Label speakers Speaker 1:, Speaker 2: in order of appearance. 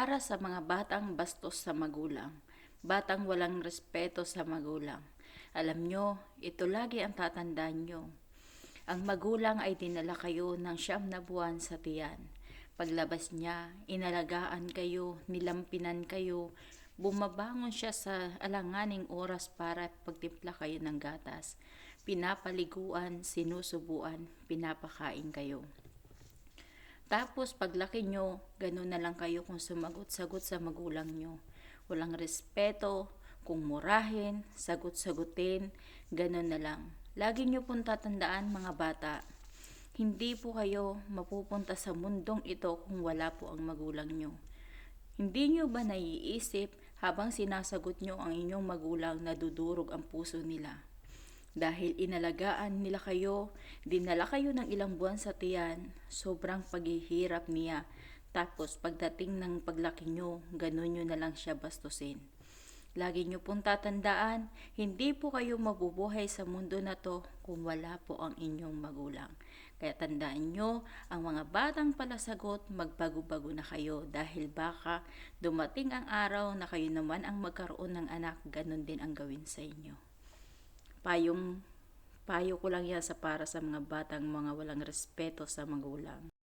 Speaker 1: Para sa mga batang bastos sa magulang, batang walang respeto sa magulang. Alam nyo, ito lagi ang tatandaan nyo. Ang magulang ay dinala kayo ng 9 na buwan sa tiyan. Paglabas niya, inalagaan kayo, nilampinan kayo, bumabangon siya sa alanganing oras para pagtimpla kayo ng gatas. Pinapaliguan, sinusubuan, pinapakain kayo. Tapos paglaki nyo, ganun na lang kayo kung sumagot-sagot sa magulang nyo. Walang respeto, kung murahin, sagot-sagutin, ganun na lang. Lagi nyo pong tatandaan mga bata, hindi po kayo mapupunta sa mundong ito kung wala po ang magulang nyo. Hindi nyo ba naiisip habang sinasagot nyo ang inyong magulang na dudurog ang puso nila? Dahil inalagaan nila kayo, dinala kayo ng ilang buwan sa tiyan, sobrang paghihirap niya. Tapos pagdating ng paglaki nyo, ganun nyo na lang siya bastusin. Lagi nyo pong tatandaan, hindi po kayo mabubuhay sa mundo na to kung wala po ang inyong magulang. Kaya tandaan nyo, ang mga batang palasagot, magbago-bago na kayo dahil baka dumating ang araw na kayo naman ang magkaroon ng anak, ganun din ang gawin sa inyo. Payo ko lang yan para sa mga batang mga walang respeto sa magulang.